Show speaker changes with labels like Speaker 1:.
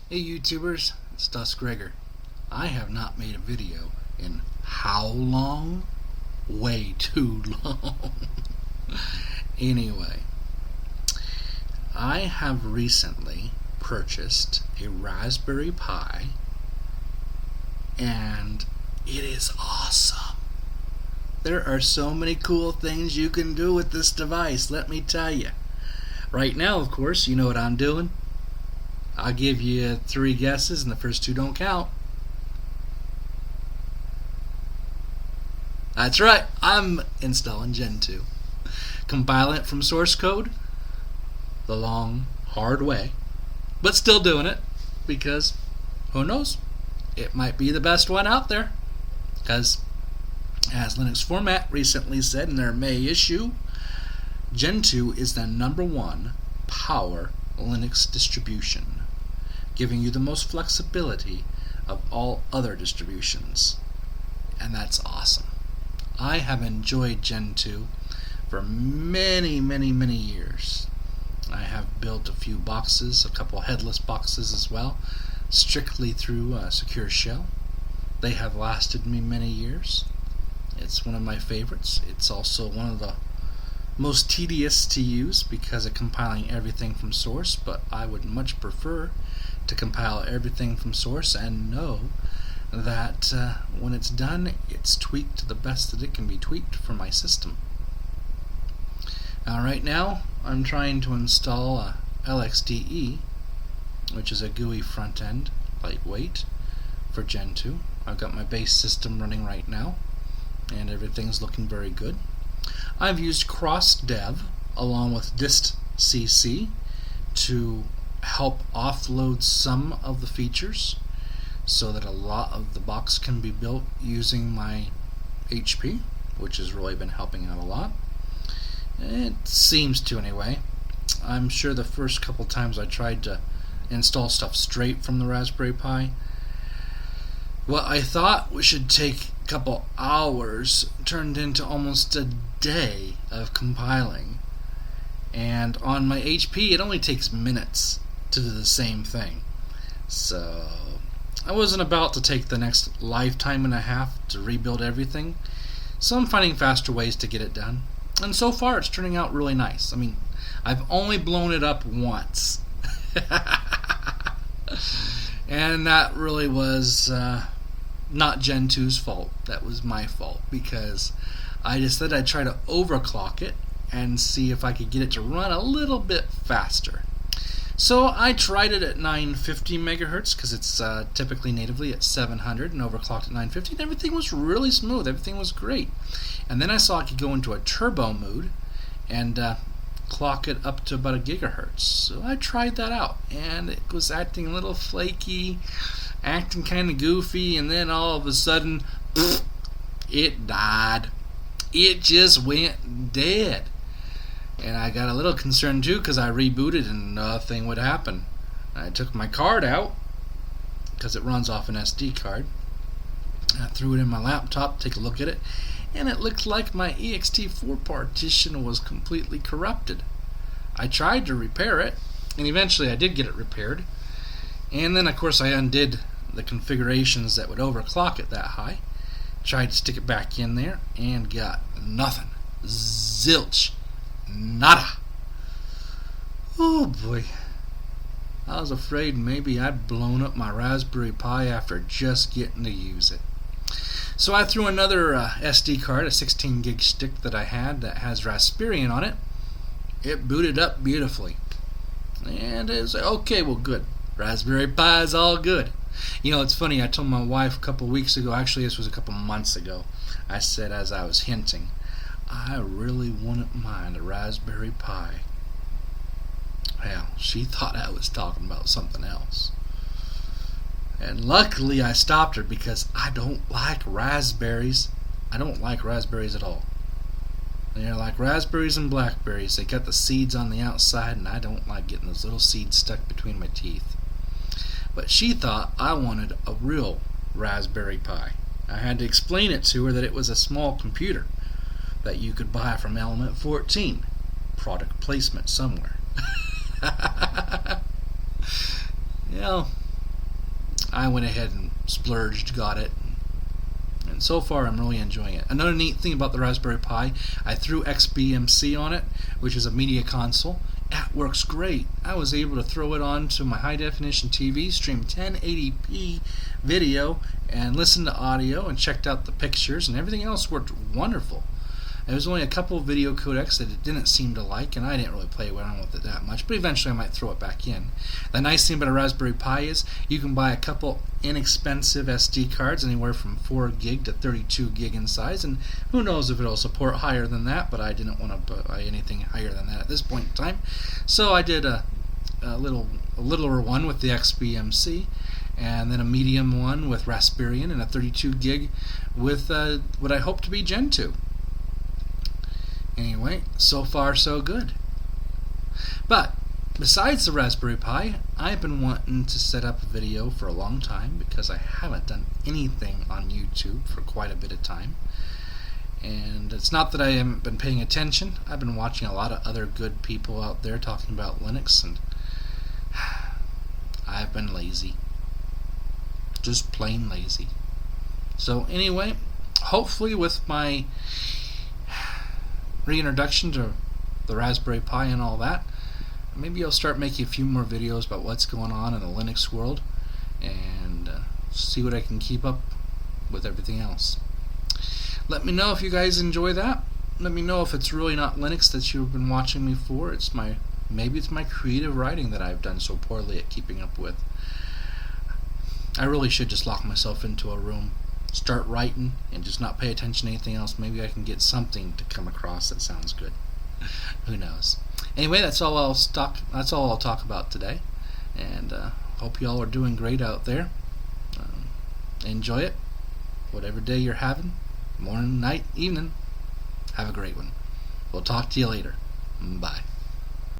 Speaker 1: Hey YouTubers, it's Dust Gregor. I have not made a video in how long? Way too long. Anyway, I have recently purchased a Raspberry Pi and it is awesome. There are so many cool things you can do with this device, let me tell you. Right now, of course, you know what I'm doing. I'll give you 3 guesses and the first 2 don't count. That's right, I'm installing Gentoo. Compiling it from source code the long, hard way, but still doing it because, who knows, it might be the best one out there. Because, as Linux Format recently said in their May issue, Gentoo is the #1 power Linux distribution, giving you the most flexibility of all other distributions. And that's awesome. I have enjoyed Gentoo for many years. I have built a few boxes, a couple headless boxes as well, strictly through Secure Shell. They have lasted me many years. It's one of my favorites. It's also one of the most tedious to use because of compiling everything from source, but I would much prefer to compile everything from source and know that when it's done, it's tweaked to the best that it can be tweaked for my system. Now, right now, I'm trying to install a LXDE, which is a GUI front end, lightweight, for Gentoo. I've got my base system running right now, and everything's looking very good. I've used crossdev along with distcc to help offload some of the features so that a lot of the box can be built using my HP, which has really been helping out a lot. It seems to, anyway. I'm sure the first couple times I tried to install stuff straight from the Raspberry Pi, what I thought should take a couple hours turned into almost a day of compiling. And on my HP, it only takes minutes to do the same thing. So I wasn't about to take the next lifetime and a half to rebuild everything, so I'm finding faster ways to get it done. And so far, it's turning out really nice. I mean, I've only blown it up once. And that really was not Gentoo's fault. That was my fault, because I just said I'd try to overclock it and see if I could get it to run a little bit faster. So I tried it at 950 megahertz because it's typically natively at 700, and overclocked at 950, and everything was really smooth. Everything was great. And then I saw I could go into a turbo mode and clock it up to about a gigahertz. So I tried that out, and it was acting a little flaky, acting kind of goofy, and then all of a sudden, it died. It just went dead. And I got a little concerned too because I rebooted and nothing would happen. I took my card out because it runs off an SD card. I threw it in my laptop to take a look at it, and it looked like my ext4 partition was completely corrupted. I tried to repair it, and eventually I did get it repaired. And then, of course, I undid the configurations that would overclock it that high. Tried to stick it back in there and got nothing. Zilch. Nada. Oh boy. I was afraid maybe I'd blown up my Raspberry Pi after just getting to use it. So I threw another SD card, a 16 gig stick that I had that has Raspberry on it. It booted up beautifully. And it was like, okay, well, good. Raspberry Pi is all good. You know, it's funny, I told my wife a couple weeks ago, actually this was a couple months ago, I said, as I was hinting, I really wouldn't mind a Raspberry Pi. Well, she thought I was talking about something else. And luckily I stopped her because I don't like raspberries. I don't like raspberries at all. They're like raspberries and blackberries. They got the seeds on the outside, and I don't like getting those little seeds stuck between my teeth. But she thought I wanted a real Raspberry Pi. I had to explain it to her that it was a small computer that you could buy from Element 14. Product placement somewhere. You know, I went ahead and splurged, got it, and so far I'm really enjoying it. Another neat thing about the Raspberry Pi, I threw XBMC on it, which is a media console. It works great. I was able to throw it on to my high definition TV, stream 1080p video, and listen to audio, and checked out the pictures, and everything else worked wonderful. There was only a couple of video codecs that it didn't seem to like, and I didn't really play around with it that much, but eventually I might throw it back in. The nice thing about a Raspberry Pi is you can buy a couple inexpensive SD cards, anywhere from 4 gig to 32 gig in size, and who knows if it'll support higher than that, but I didn't want to buy anything higher than that at this point in time. So I did a littler one with the XBMC, and then a medium one with Raspbian, and a 32 gig with what I hope to be Gentoo. Anyway, so far so good. But besides the Raspberry Pi, I've been wanting to set up a video for a long time because I haven't done anything on YouTube for quite a bit of time. And it's not that I haven't been paying attention. I've been watching a lot of other good people out there talking about Linux, and I've been lazy. Just plain lazy. So anyway, hopefully with my reintroduction to the Raspberry Pi and all that, maybe I'll start making a few more videos about what's going on in the Linux world, and see what I can keep up with everything else. Let me know if you guys enjoy that. Let me know if it's really not Linux that you've been watching me for. Maybe it's my creative writing that I've done so poorly at keeping up with. I really should just lock myself into a room, start writing, and just not pay attention to anything else. Maybe I can get something to come across that sounds good. Who knows? Anyway, that's all I'll talk about today, and hope you all are doing great out there. Enjoy it, whatever day you're having, morning, night, evening. Have a great one. We'll talk to you later. Bye.